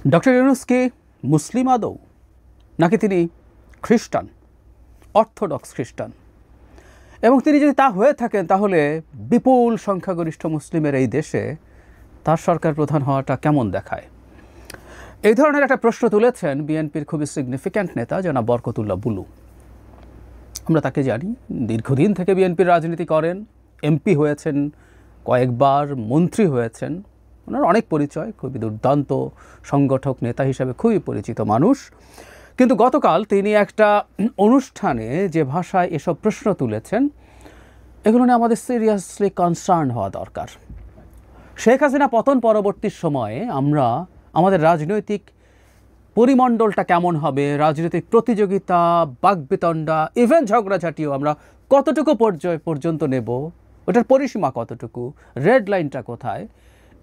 Doctor Yunus কি মুসলিম আদৌ, নাকি তিনি খ্রিস্টান, অর্থোডক্স খ্রিস্টান? এবং তিনি যদি তা হয়ে থাকেন, তাহলে বিপুল সংখ্যাগরিষ্ঠ মুসলিমের এই দেশে তার সরকার প্রধান হওয়াটা কেমন দেখায়? এই ধরনের একটা প্রশ্ন তুলেছেন বিএনপির খুবই সিগনিফিক্যান্ট নেতা জনাব বরকতুল্লাহ বুলু। আমরা তাকে জানি, দীর্ঘদিন থেকে বিএনপির রাজনীতি করেন, এমপি হয়েছেন কয়েকবার, মন্ত্রী হয়েছেন, ওনার অনেক পরিচয়, খুবই দুর্দান্ত সংগঠক নেতা হিসাবে খুবই পরিচিত মানুষ। কিন্তু গতকাল তিনি একটা অনুষ্ঠানে যে ভাষায় এসব প্রশ্ন তুলেছেন, এগুলো নিয়ে আমাদের সিরিয়াসলি কনসার্ন হওয়া দরকার। শেখ হাসিনা পতন পরবর্তী সময়ে আমরা আমাদের রাজনৈতিক পরিমণ্ডলটা কেমন হবে, রাজনৈতিক প্রতিযোগিতা, বাকবিতণ্ডা, ইভেন ঝগড়াঝাটিও আমরা কতটুকু পর্যায় পর্যন্ত নেব, ওটার পরিসীমা কতটুকু, রেড লাইনটা কোথায়,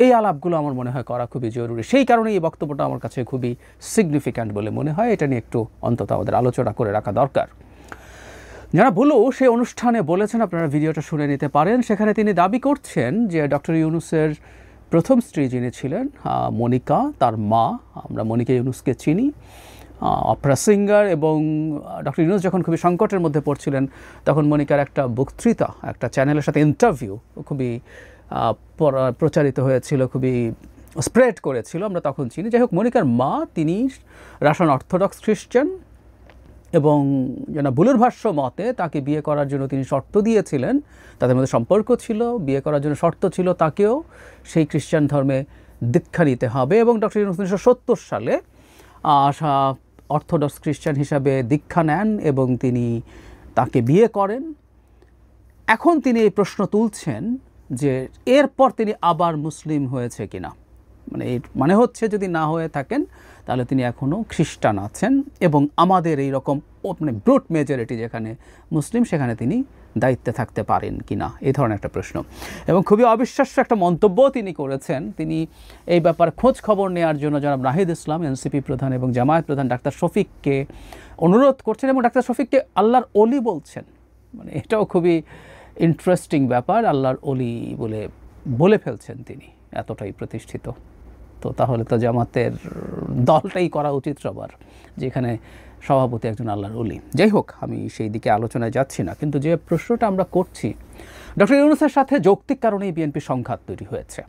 এই আলাপগুলো আমার মনে হয় করা খুবই জরুরি। সেই কারণে এই বক্তব্যটা আমার কাছে খুবই সিগনিফিক্যান্ট বলে মনে হয়। এটা নিয়ে একটু অন্তত আমাদের আলোচনা করে রাখা দরকার। যারা বুলু সেই অনুষ্ঠানে বলেছেন, আপনারা ভিডিওটা শুনে নিতে পারেন। সেখানে তিনি দাবি করছেন যে ডক্টর ইউনূসের প্রথম স্ত্রী যিনি ছিলেন মনিকা, তার মা, আমরা মনিকা ইউনূসকে চিনি, অপেরা সিঙ্গার, এবং ডক্টর ইউনূস যখন খুবই সংকটের মধ্যে পড়ছিলেন তখন মনিকার একটা বক্তৃতা একটা চ্যানেলের সাথে ইন্টারভিউ খুবই প্রচারিত হয়েছিল, খুবই স্প্রেড করেছিল, আমরা তখন চিনি। যাই হোক, মনিকার মা তিনি রাশিয়ান অর্থোডক্স খ্রিস্টান, এবং যেন বুলুর ভাষ্য মতে তাকে বিয়ে করার জন্য তিনি শর্ত দিয়েছিলেন, তাদের মধ্যে সম্পর্ক ছিল, বিয়ে করার জন্য শর্ত ছিল তাকেও সেই খ্রিস্টান ধর্মে দীক্ষা নিতে হবে। এবং ডক্টর ইউনূস 1970 সালে অর্থোডক্স খ্রিস্টান হিসাবে দীক্ষা নেন এবং তিনি তাকে বিয়ে করেন। এখন তিনি এই প্রশ্ন তুলছেন যে এরপর তিনি আবার মুসলিম হয়েছে কিনা, মানে হচ্ছে যদি না হয়ে থাকেন তাহলে তিনি এখনও খ্রিস্টান আছেন, এবং আমাদের এই রকম ব্রুট মেজরিটি যেখানে মুসলিম সেখানে তিনি দায়িত্বে থাকতে পারেন কিনা, এই ধরনের একটা প্রশ্ন। এবং খুবই অবিশ্বাস্য একটা মন্তব্য তিনি করেছেন। তিনি এই ব্যাপারে খোঁজ খবর নেওয়ার জন্য জনাব নাহিদ ইসলাম, এনসিপি প্রধান এবং জামায়াত প্রধান ডাক্তার শফিককে অনুরোধ করছেন, এবং ডাক্তার শফিককে আল্লাহর অলি বলছেন। এটাও খুবই ইন্টারেস্টিং ব্যাপার, আল্লাহর অলি বলে ফেলছেন তিনি, এতটাই প্রতিষ্ঠিত। তো তাহলে তো জামাতের দলটাই করা উচিত সবার, যেখানে সভাপতি একজন আল্লাহর অলি। যাই হোক, আমি সেই দিকে আলোচনায় যাচ্ছি না, কিন্তু যে প্রশ্নটা আমরা করছি, ডক্টর ইউনূসের সাথে যৌক্তিক কারণেই বিএনপি সংঘাত তৈরি হয়েছে,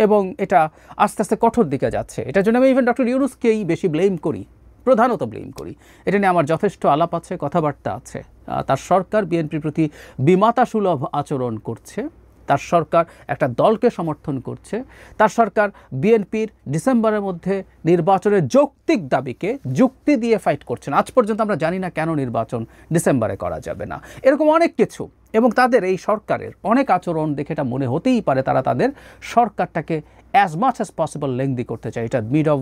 এবং এটা আস্তে আস্তে কঠোর দিকে যাচ্ছে। এটার জন্য আমি ইভেন ডক্টর ইউনূসকেই বেশি ব্লেম করি, প্রধানত ব্লেম করি। এটা নিয়ে আমার যথেষ্ট আলাপ আছে, কথাবার্তা আছে। তার সরকার বিএনপির প্রতি বিমাতা সুলভ আচরণ করছে, তার সরকার একটা দলকে সমর্থন করছে, তার সরকার বিএনপির ডিসেম্বরের মধ্যে নির্বাচনের যৌক্তিক দাবিকে যুক্তি দিয়ে ফাইট করছেন। আজ পর্যন্ত আমরা জানি না কেন নির্বাচন ডিসেম্বরে করা যাবে না, এরকম অনেক কিছু। এবং তাদের এই সরকারের অনেক আচরণ দেখে এটা মনে হতেই পারে তারা তাদের সরকারটাকে অ্যাজ মাচ অ্যাজ পসিবল লেংদি করতে চায়। এটা mid of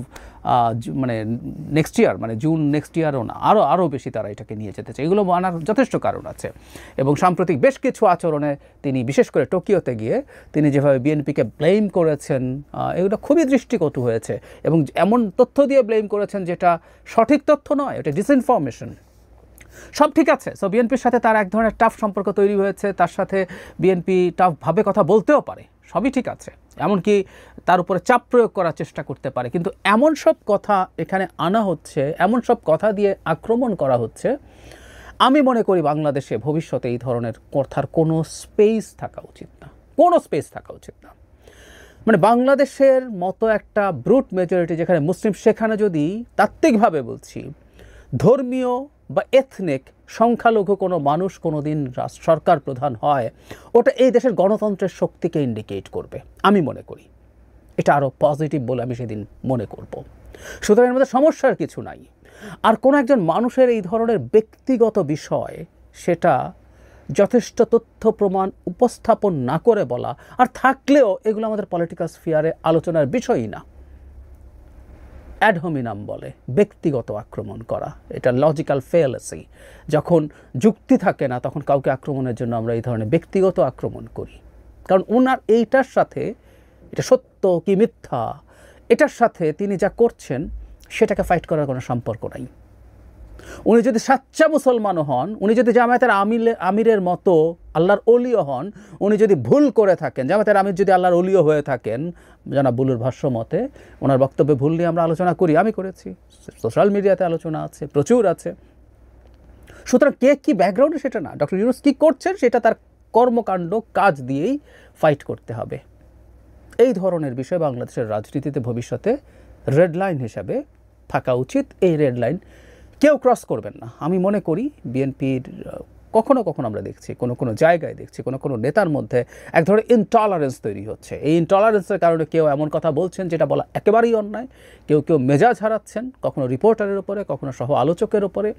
next year, June next ইয়ারও না, আরও বেশি তারা এটাকে নিয়ে যেতে চায়। এগুলো মানার যথেষ্ট কারণ আছে। এবং সাম্প্রতিক বেশ কিছু আচরণে তিনি, বিশেষ করে টোকিওতে গিয়ে তিনি যেভাবে বিএনপিকে ব্লেম করেছেন, এগুলো খুবই দৃষ্টিকটু হয়েছে, এবং এমন তথ্য দিয়ে ব্লেম করেছেন যেটা সঠিক তথ্য নয়, এটা ডিসইনফরমেশন। সব ঠিক আছে, সো বিএনপির সাথে তার এক ধরনের টাফ সম্পর্ক তৈরি হয়েছে, তার সাথে বিএনপি টাফভাবে কথা বলতেও পারে, সবই ঠিক আছে, এমনকি তার উপরে চাপ প্রয়োগ করার চেষ্টা করতে পারে। কিন্তু এমন সব কথা এখানে আনা হচ্ছে, এমন সব কথা দিয়ে আক্রমণ করা হচ্ছে, আমি মনে করি বাংলাদেশে ভবিষ্যতে এই ধরনের কথার কোনো স্পেস থাকা উচিত না, কোনো স্পেস থাকা উচিত না। বাংলাদেশের মতো একটা ব্রুট মেজরিটি যেখানে মুসলিম, সেখানে যদি তাত্ত্বিকভাবে বলছি ধর্মীয় বা এথনিক সংখ্যালঘু কোনো মানুষ কোনো দিন সরকার প্রধান হয়, ওটা এই দেশের গণতন্ত্রের শক্তিকে ইন্ডিকেট করবে, আমি মনে করি। এটা আরও পজিটিভ বলে আমি সেদিন মনে করব। সুতরাং এর মধ্যে সমস্যার কিছু নাই। আর কোনো একজন মানুষের এই ধরনের ব্যক্তিগত বিষয়, সেটা যথেষ্ট তথ্য প্রমাণ উপস্থাপন না করে বলা, আর থাকলেও এগুলো আমাদের পলিটিক্যাল স্ফিয়ারে আলোচনার বিষয়ই না। অ্যাড হোমিনাম বলে, ব্যক্তিগত আক্রমণ করা, এটা লজিক্যাল ফেয়ালেসি। যখন যুক্তি থাকে না তখন কাউকে আক্রমণের জন্য আমরা এই ধরনের ব্যক্তিগত আক্রমণ করি, কারণ ওনার এইটার সাথে, এটা সত্য কি মিথ্যা, এটার সাথে তিনি যা করছেন সেটাকে ফাইট করার কোনো সম্পর্ক নাই। উনি যদি সাচ্চা মুসলমানও হন, উনি যদি জামায়াতের আমিরের মতো আল্লাহর ওলিও হন, উনি যদি ভুল করে থাকেন, জামায়াতের আমির যদি আল্লাহর ওলিও হয়ে থাকেন, জনাব বুলুর ভাষ্য মতে, ওনার বক্তব্যে ভুল নিয়ে আমরা আলোচনা করি, আমি করেছি, সোশ্যাল মিডিয়াতে আলোচনা আছে, প্রচুর আছে। সুতরাং কে কী ব্যাকগ্রাউন্ডে সেটা না, ডক্টর ইউনূস কী করছেন সেটা তার কর্মকাণ্ড কাজ দিয়েই ফাইট করতে হবে। এই ধরনের বিষয় বাংলাদেশের রাজনীতিতে ভবিষ্যতে রেড লাইন হিসাবে থাকা উচিত। এই রেড লাইন কেউ ক্রস করবেন না। আমি মনে করি বিএনপির কখনো কখনো আমরা দেখছি, কোনো জায়গায় দেখছি, কোনো নেতার মধ্যে এক ধরনের ইনটলারেন্স তৈরি হচ্ছে। এই ইনটলারেন্সের কারণে কেউ এমন কথা বলছেন যেটা বলা একেবারেই অন্যায়, কেউ মেজাজ হারাচ্ছেন, কখনো রিপোর্টারের উপরে, কখনো সহ আলোচকের উপরে।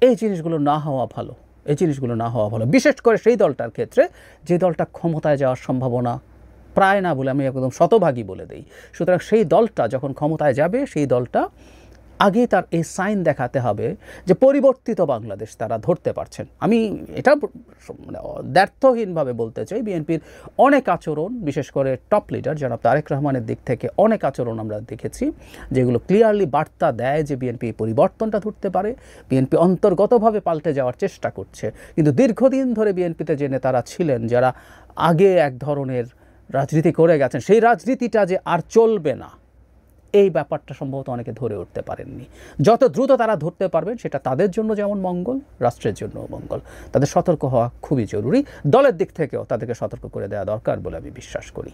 এই জিনিসগুলো না হওয়া ভালো, বিশেষ করে সেই দলটার ক্ষেত্রে যে দলটা ক্ষমতায় যাওয়ার সম্ভাবনা প্রায় না বলে আমি একদম শতভাগী বলে দিই। সুতরাং সেই দলটা যখন ক্ষমতায় যাবে, সেই দলটা আগেই তার এই সাইন দেখাতে হবে যে পরিবর্তিত বাংলাদেশ তারা ধরতে পারছেন। আমি এটা মানে দ্ব্যর্থহীনভাবে বলতে চাই, বিএনপির অনেক আচরণ, বিশেষ করে টপ লিডার জনাব তারেক রহমানের দিক থেকে অনেক আচরণ আমরা দেখেছি যেগুলো ক্লিয়ারলি বার্তা দেয় যে বিএনপি পরিবর্তনটা ধরতে পারে, বিএনপি অন্তর্গতভাবে পাল্টে যাওয়ার চেষ্টা করছে। কিন্তু দীর্ঘদিন ধরে বিএনপিতে যে নেতারা ছিলেন, যারা আগে এক ধরনের রাজনীতি করে গেছেন, সেই রাজনীতিটা যে আর চলবে না, এই ব্যাপারটা সম্ভবত অনেকে ধরে উঠতে পারেননি। যত দ্রুত তারা ধরতে পারবেন সেটা তাদের জন্য যেমন মঙ্গল, রাষ্ট্রের জন্য মঙ্গল। তাদের সতর্ক হওয়া খুবই জরুরি। দলের দিক থেকেও তাদেরকে সতর্ক করে দেওয়া দরকার বলে আমি বিশ্বাস করি।